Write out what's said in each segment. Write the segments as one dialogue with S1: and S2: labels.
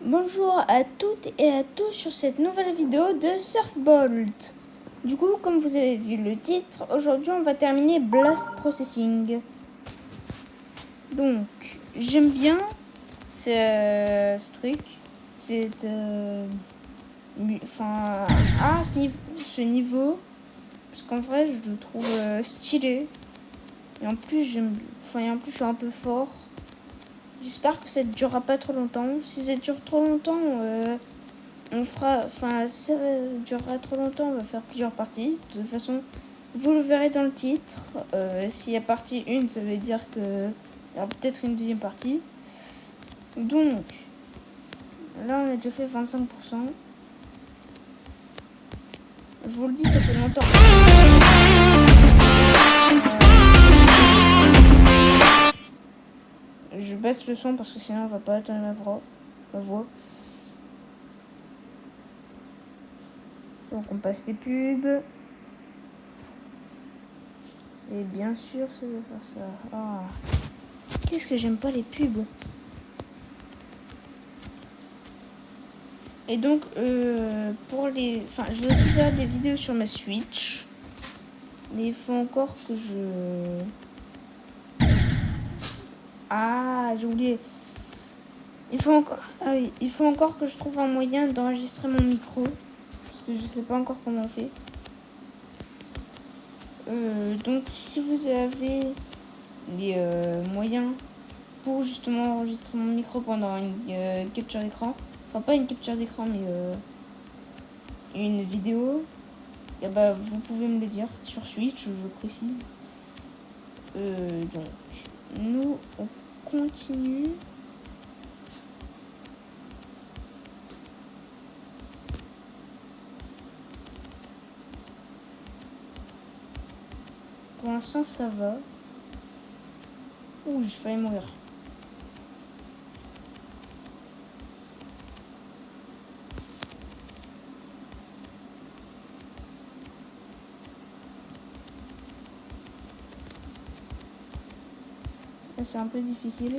S1: Bonjour à toutes et à tous sur cette nouvelle vidéo de Surfbolt. Du coup, comme vous avez vu le titre, aujourd'hui on va terminer Blast Processing. Donc, j'aime bien ce truc. Ce niveau, parce qu'en vrai je le trouve stylé. Et en plus je suis un peu fort. J'espère que ça ne durera pas trop longtemps. Si ça dure trop longtemps, si ça durera trop longtemps, on va faire plusieurs parties. De toute façon, vous le verrez dans le titre. S'il y a partie 1, ça veut dire qu'il y aura peut-être une deuxième partie. Donc, là, on a déjà fait 25%. Je vous le dis, ça fait longtemps. Je baisse le son parce que sinon, on va pas attendre ma voix. Donc, on passe les pubs. Et bien sûr, ça va faire ça. Ah. Qu'est-ce que j'aime pas les pubs. Et donc, je vais aussi faire des vidéos sur ma Switch. Mais il faut encore que je... Ah, j'ai oublié. Il faut encore que je trouve un moyen d'enregistrer mon micro. Parce que je sais pas encore comment on fait. Donc, si vous avez des moyens pour justement enregistrer mon micro pendant une capture d'écran. Enfin, pas une capture d'écran, mais une vidéo. Et bah, vous pouvez me le dire sur Switch, je précise. Donc, nous, on continue. Pour l'instant, ça va. Ouh, j'ai failli mourir. Là, c'est un peu difficile.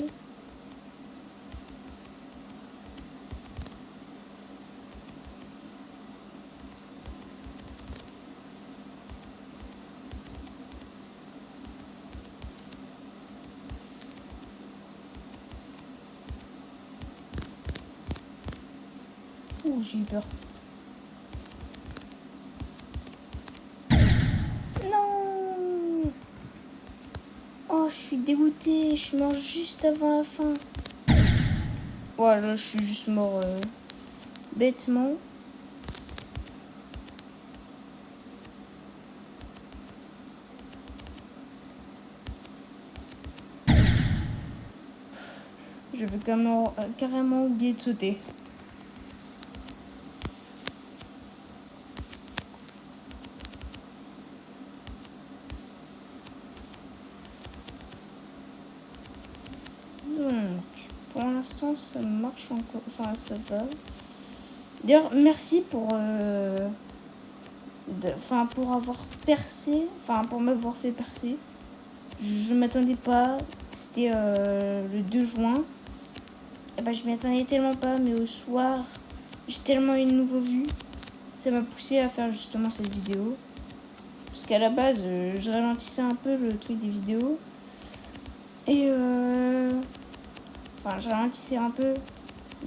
S1: Ouh, j'ai eu peur. Non! Oh, je suis dégoûtée. Je suis mort juste avant la fin. Voilà, je suis juste mort bêtement. Je vais carrément oublier de sauter. Donc, pour l'instant, ça marche encore. Enfin, ça va. D'ailleurs, merci pour avoir percé. Enfin, pour m'avoir fait percer. Je m'attendais pas. C'était le 2 juin. Et ben, je m'y attendais tellement pas. Mais au soir, j'ai tellement eu de nouveaux vues. Ça m'a poussé à faire justement cette vidéo. Parce qu'à la base, je ralentissais un peu le truc des vidéos. Et je ralentissais un peu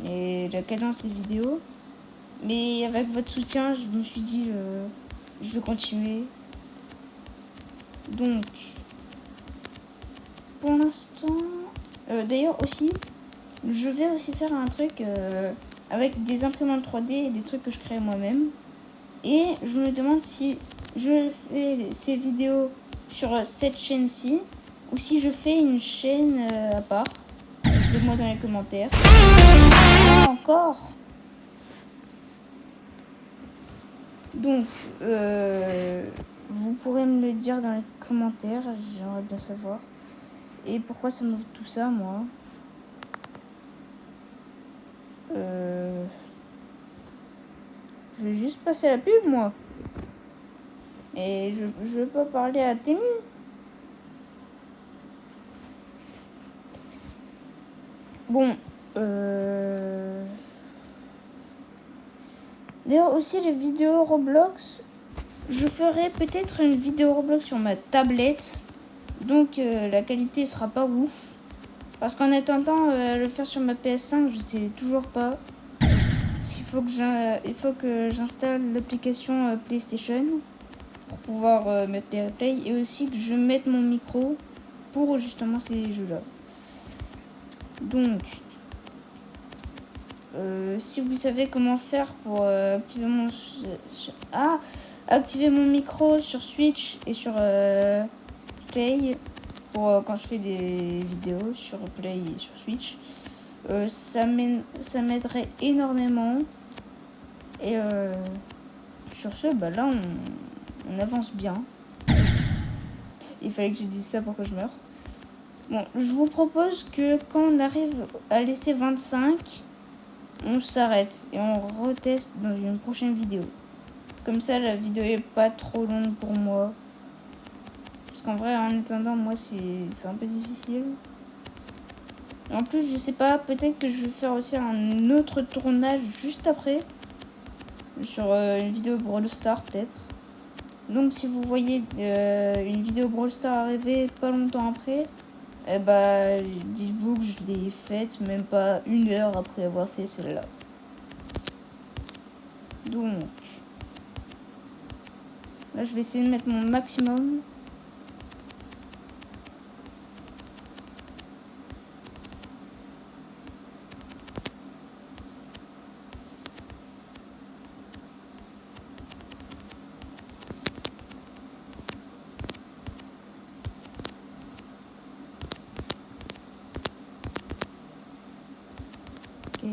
S1: la cadence des vidéos. Mais avec votre soutien, je me suis dit, je vais continuer. Donc, pour l'instant... d'ailleurs aussi, je vais aussi faire un truc avec des imprimantes 3D et des trucs que je crée moi-même. Et je me demande si je fais ces vidéos sur cette chaîne-ci ou si je fais une chaîne à part. Dites-moi dans les commentaires. Ah, encore. Donc, vous pourrez me le dire dans les commentaires. J'aimerais bien savoir. Et pourquoi ça m'ouvre tout ça, moi. Je vais juste passer la pub, moi. Et je veux pas parler à Tému. Bon, D'ailleurs aussi les vidéos Roblox, je ferai peut-être une vidéo Roblox sur ma tablette. Donc la qualité sera pas ouf. Parce qu'en attendant le faire sur ma PS5, je sais toujours pas. Parce qu'il faut que j'installe l'application PlayStation pour pouvoir mettre les replays. Et aussi que je mette mon micro pour justement ces jeux-là. Donc, si vous savez comment faire pour activer mon micro sur Switch et sur Play pour quand je fais des vidéos sur Play et sur Switch, ça m'aiderait énormément. Et sur ce, bah là on avance bien. Il fallait que je dise ça pour que je meure. Bon, je vous propose que quand on arrive à laisser 25, on s'arrête et on reteste dans une prochaine vidéo. Comme ça, la vidéo est pas trop longue pour moi. Parce qu'en vrai, en attendant, moi, c'est un peu difficile. En plus, je sais pas, peut-être que je vais faire aussi un autre tournage juste après. Sur une vidéo Brawl Stars, peut-être. Donc, si vous voyez une vidéo Brawl Stars arriver pas longtemps après, eh bah, dites-vous que je l'ai faite même pas 1 heure après avoir fait celle-là. Donc, là, je vais essayer de mettre mon maximum. Ok.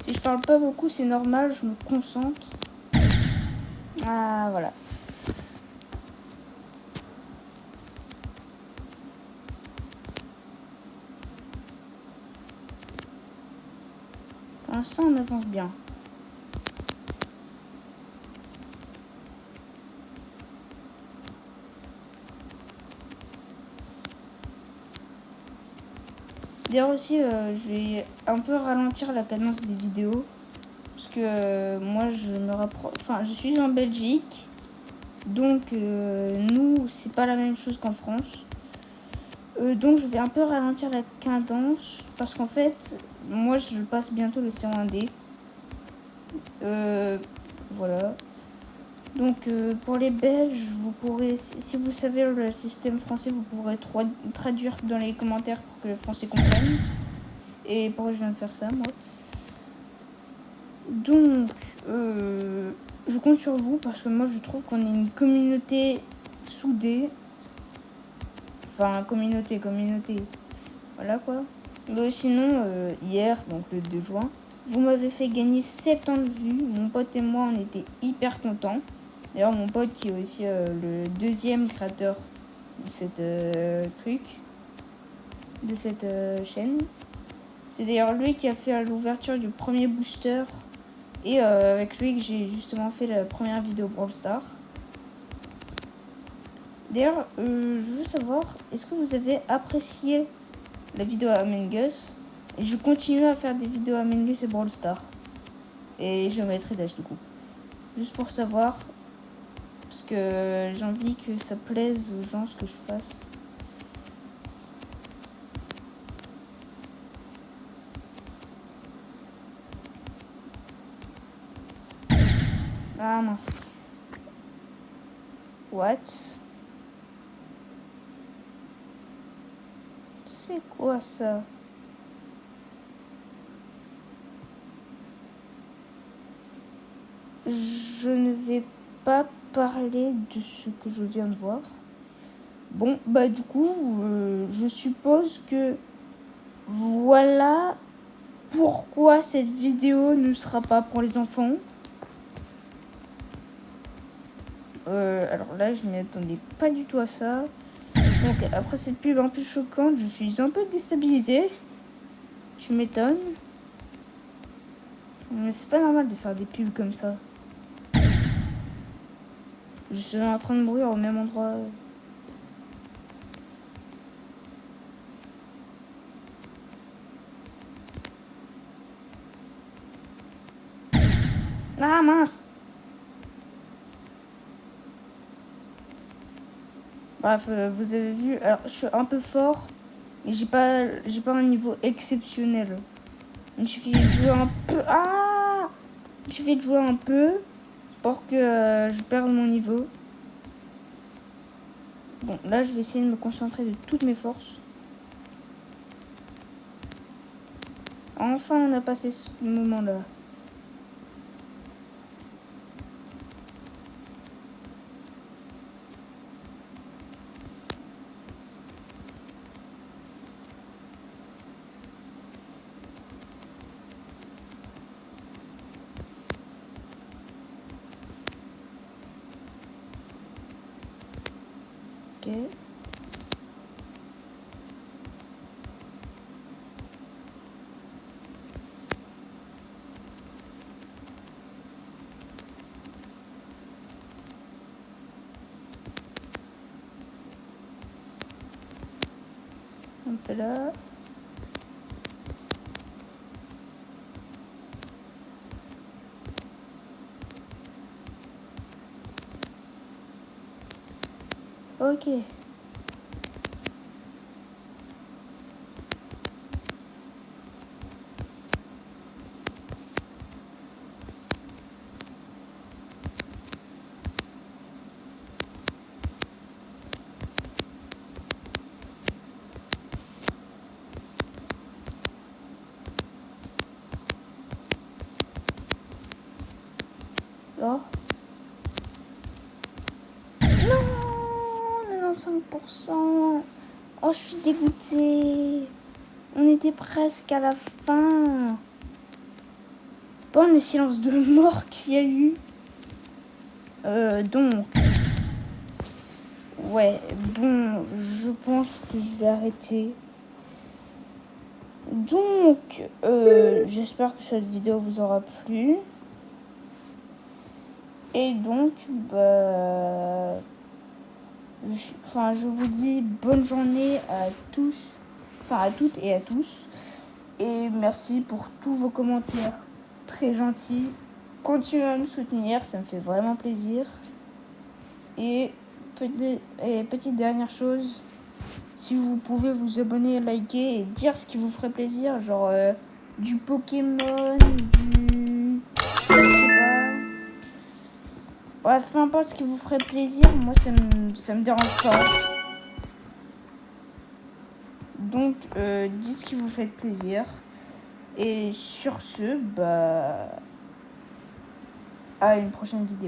S1: Si je parle pas beaucoup, c'est normal, je me concentre. Ah, voilà. Pour l'instant, on avance bien. D'ailleurs aussi, je vais un peu ralentir la cadence des vidéos. Parce que moi, je suis en Belgique. Donc, nous, c'est pas la même chose qu'en France. Donc, je vais un peu ralentir la cadence. Parce qu'en fait, moi, je passe bientôt le C1D. Voilà. Donc, pour les Belges, vous pourrez, si vous savez le système français, vous pourrez traduire dans les commentaires pour que le français comprenne. Et pourquoi je viens de faire ça, moi. Donc, je compte sur vous parce que moi, je trouve qu'on est une communauté soudée. Enfin, communauté. Voilà quoi. Mais sinon, hier, donc le 2 juin, vous m'avez fait gagner 70 vues. Mon pote et moi, on était hyper contents. D'ailleurs, mon pote qui est aussi le deuxième créateur de cette de cette chaîne. C'est d'ailleurs lui qui a fait l'ouverture du premier booster. Et avec lui que j'ai justement fait la première vidéo Brawl Stars. D'ailleurs, je veux savoir, est-ce que vous avez apprécié la vidéo Among Us? Et je continue à faire des vidéos Among Us et Brawl Stars. Et je mettrai d'âge du coup. Juste pour savoir. Parce que j'ai envie que ça plaise aux gens ce que je fasse. Ah mince. What? C'est quoi ça? Je ne vais pas parler de ce que je viens de voir. Bon, bah du coup, je suppose que voilà pourquoi cette vidéo ne sera pas pour les enfants. Alors là, je m'y attendais pas du tout à ça. Donc après cette pub un peu choquante, je suis un peu déstabilisée. Je m'étonne. Mais c'est pas normal de faire des pubs comme ça. Je suis en train de mourir au même endroit. Ah mince. Bref, vous avez vu, alors je suis un peu fort, mais j'ai pas un niveau exceptionnel. Il suffit de jouer un peu. Ah! Il suffit de jouer un peu pour que je perde mon niveau. Bon, là, je vais essayer de me concentrer de toutes mes forces. Enfin, on a passé ce moment-là. Ok. Un peu là. Ok. Oh. Non, 95%. Oh, je suis dégoûtée. On était presque à la fin. Bon, le silence de mort qu'il y a eu. Donc. Ouais, bon, je pense que je vais arrêter. Donc, j'espère que cette vidéo vous aura plu. Et donc, bah, je vous dis bonne journée à tous, enfin à toutes et à tous. Et merci pour tous vos commentaires très gentils. Continuez à me soutenir, ça me fait vraiment plaisir. Et petite dernière chose, si vous pouvez vous abonner, liker et dire ce qui vous ferait plaisir, genre du Pokémon, du... je sais pas. Bref, peu importe ce qui vous ferait plaisir, moi ça me dérange pas. Donc dites ce qui vous fait plaisir. Et sur ce, bah à une prochaine vidéo.